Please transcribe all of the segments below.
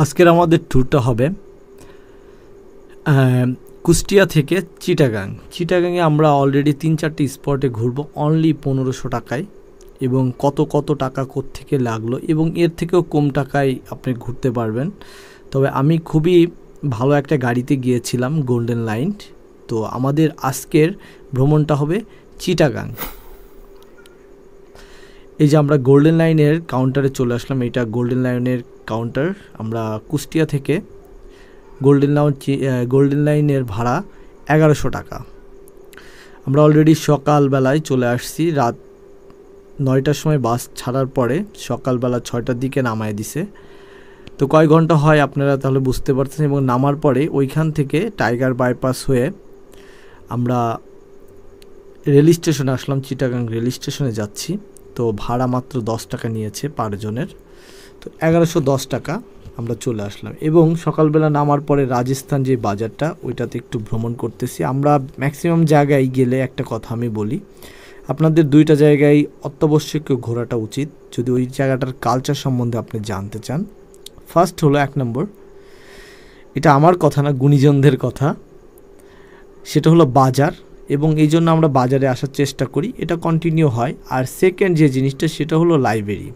আজকের আমাদের ট্যুরটা হবে কুষ্টিয়া থেকে চিটাগাং। চিটাগাংয়ে আমরা অলরেডি 3-4টি স্পটে ঘুরবো অনলি 1500 টাকায়, এবং কত টাকা কোত্থেকে লাগলো এবং এর থেকেও কম টাকায় আপনি ঘুরতে পারবেন। তবে আমি খুবই ভালো একটা গাড়িতে গিয়েছিলাম, গোল্ডেন লাইন। তো আমাদের আজকের ভ্রমণটা হবে চিটাগাং। এই যে আমরা গোল্ডেন লাইনের কাউন্টারে চলে আসলাম, এটা গোল্ডেন লাইনের কাউন্টার। আমরা কুষ্টিয়া থেকে গোল্ডেন লাইনের ভাড়া 1100 টাকা। আমরা অলরেডি সকালবেলায় চলে আসছি, রাত 9টার সময় বাস ছাড়ার পরে সকালবেলা 6টার দিকে নামায় দিছে। তো কয় ঘন্টা হয় আপনারা তাহলে বুঝতে পারছেন। এবং নামার পরে ওইখান থেকে টাইগার বাইপাস হয়ে আমরা রেল স্টেশনে আসলাম, চিটাগাং রেল স্টেশনে যাচ্ছি। তো ভাড়া মাত্র 10 টাকা নিয়েছে পার জনের, তো 1110 টাকা আমরা চলে আসলাম। এবং সকালবেলা নামার পরে রাজস্থান যে বাজারটা ওইটাতে একটু ভ্রমণ করতেছি। আমরা ম্যাক্সিমাম জায়গায় গেলে একটা কথা আমি বলি, আপনাদের 2টা জায়গায় অত্যাবশ্যকীয় ঘোরাটা উচিত যদি ওই জায়গাটার কালচার সম্বন্ধে আপনি জানতে চান। ফার্স্ট হলো 1 নম্বর, এটা আমার কথা না, গুণীজনদের কথা, সেটা হলো বাজার, এবং এই জন্য আমরা বাজারে আসার চেষ্টা করি, এটা কন্টিনিউ হয়। আর সেকেন্ড যে জিনিসটা সেটা হলো লাইব্রেরি।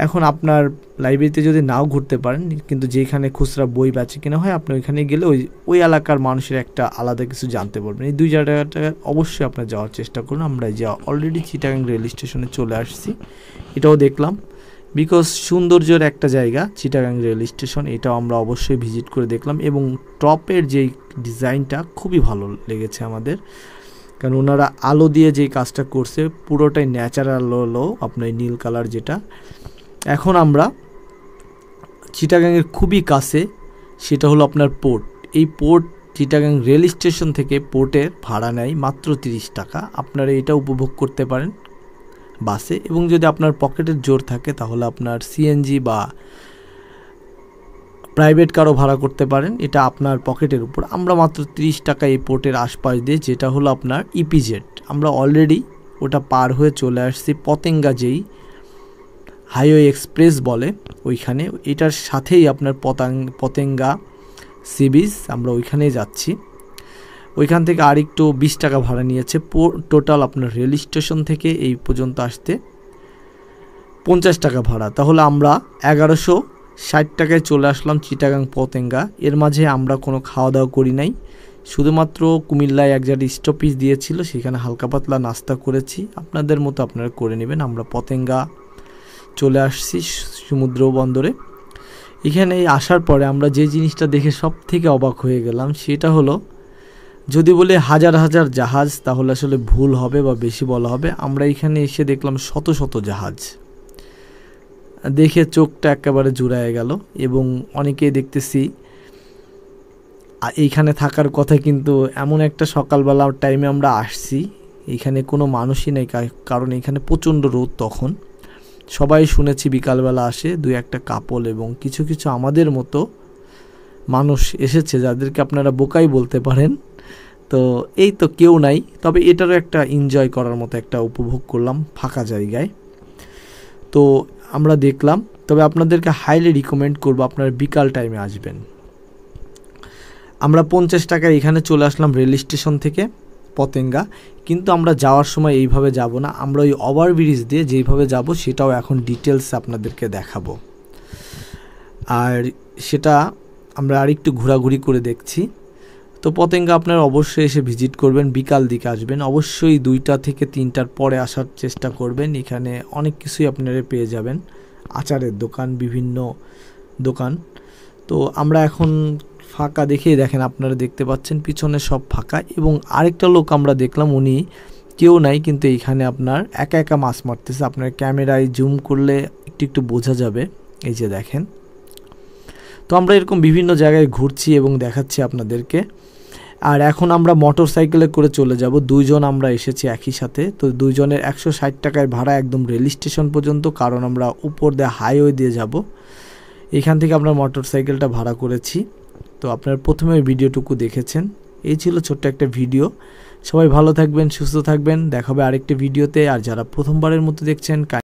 এখন আপনার লাইব্রেরিতে যদি নাও ঘুরতে পারেন, কিন্তু যেখানে খুচরা বই বেচে কিনা হয়, আপনি ওইখানে গেলে ওই এলাকার মানুষের একটা আলাদা কিছু জানতে পারবেন। এই 2 জায়গাটা অবশ্যই আপনার যাওয়ার চেষ্টা করুন। আমরা যে অলরেডি চিটাগাং রেল স্টেশনে চলে আসছি, এটাও দেখলাম, বিকজ সৌন্দর্যের একটা জায়গা চিটাগাং রেল স্টেশন, এটাও আমরা অবশ্যই ভিজিট করে দেখলাম। এবং টপের যেই ডিজাইনটা খুবই ভালো লেগেছে আমাদের, কারণ ওনারা আলো দিয়ে যেই কাজটা করছে পুরোটাই ন্যাচারাল আলো, আপনার নীল কালার যেটা। এখন আমরা চিটাগাংয়ের খুবই কাছে, সেটা হলো আপনার পোর্ট। এই পোর্ট চিটাগাং রেল স্টেশন থেকে পোর্টের ভাড়া নেয় মাত্র 30 টাকা। আপনারা এটা উপভোগ করতে পারেন বাসে, এবং যদি আপনার পকেটের জোর থাকে তাহলে আপনার সিএনজি বা প্রাইভেট কারও ভাড়া করতে পারেন, এটা আপনার পকেটের উপর। আমরা মাত্র 30 টাকা এই পোর্টের আশপাশ দিয়ে, যেটা হলো আপনার ইপিজেড, আমরা অলরেডি ওটা পার হয়ে চলে আসছি পতেঙ্গা, যেই হাইওয়ে এক্সপ্রেস বলে ওইখানে, এটার সাথেই আপনার পতেঙ্গা সি বিচ, আমরা ওইখানেই যাচ্ছি। ওইখান থেকে আর একটু 20 টাকা ভাড়া নিয়েছে। টোটাল আপনার রেল স্টেশন থেকে এই পর্যন্ত আসতে 50 টাকা ভাড়া। তাহলে আমরা 1160 টাকায় চলে আসলাম চিটাগাং পতেঙ্গা। এর মাঝে আমরা কোনো খাওয়া দাওয়া করি নাই, শুধুমাত্র কুমিল্লায় এক জায়গায় স্টপেজ দিয়েছিল, সেখানে হালকা পাতলা নাস্তা করেছি। আপনাদের মতো আপনারা করে নেবেন। আমরা পতেঙ্গা চলে আসছি সমুদ্র বন্দরে। এখানে আসার পরে আমরা যে জিনিসটা দেখে সব থেকে অবাক হয়ে গেলাম, সেটা হলো, যদি বলে হাজার হাজার জাহাজ তাহলে আসলে ভুল হবে বা বেশি বলা হবে। আমরা এখানে এসে দেখলাম শত শত জাহাজ, দেখে চোখটা একেবারে জুড়ায় গেল। এবং অনেকেই দেখতেছি এইখানে থাকার কথা, কিন্তু এমন একটা সকালবেলা টাইমে আমরা আসছি, এখানে কোনো মানুষই নেই, কারণ এখানে প্রচণ্ড রোদ তখন। সবাই শুনেছি বিকালবেলা আসে 2-1টা কাপল এবং কিছু আমাদের মতো মানুষ এসেছে, যাদেরকে আপনারা বোকাই বলতে পারেন। তো এই তো কেউ নাই, তবে এটারও একটা এনজয় করার মতো একটা উপভোগ করলাম ফাঁকা জায়গায়। তো আমরা দেখলাম, তবে আপনাদেরকে হাইলি রিকমেন্ড করব আপনারা বিকাল টাইমে আসবেন। আমরা 50 টাকায় এখানে চলে আসলাম রেল স্টেশন থেকে পতেঙ্গা, কিন্তু আমরা যাওয়ার সময় এইভাবে যাব না, আমরা ওই ওভারব্রিজ দিয়ে যেইভাবে যাব সেটাও এখন ডিটেলস আপনাদেরকে দেখাবো। আর সেটা আমরা আরেকটু ঘোরাঘুরি করে দেখছি। তো পতেঙ্গা আপনারা অবশ্যই এসে ভিজিট করবেন, বিকাল দিকে আসবেন, অবশ্যই 2টা থেকে 3টার পরে আসার চেষ্টা করবেন। এখানে অনেক কিছুই আপনারা পেয়ে যাবেন, আচারের দোকান, বিভিন্ন দোকান। তো আমরা এখন ফাঁকা দেখেই দেখেন, আপনারা দেখতে পাচ্ছেন পিছনে সব ফাঁকা। এবং আরেকটা লোক আমরা দেখলাম, উনি কেউ নাই, কিন্তু এইখানে আপনার একা মাছ মারতেছে। আপনার ক্যামেরায় জুম করলে একটু বোঝা যাবে, এই যে দেখেন। তো আমরা এরকম বিভিন্ন জায়গায় ঘুরছি এবং দেখাচ্ছি আপনাদেরকে। আর এখন আমরা মোটর সাইকেলে করে চলে যাব, 2 জন আমরা এসেছি একই সাথে। তো 2 জনের 160 টাকায় ভাড়া একদম রেল স্টেশন পর্যন্ত, কারণ আমরা উপর দিয়ে হাইওয়ে দিয়ে যাব। এখান থেকে আমরা মোটর সাইকেলটা ভাড়া করেছি। তো আপনারা প্রথমে ভিডিওটুকু দেখেছেন, এই ছিল ছোট্ট একটা ভিডিও। সবাই ভালো থাকবেন, সুস্থ থাকবেন, দেখা হবে আরেকটি ভিডিওতে। আর যারা প্রথমবারের মতো দেখছেন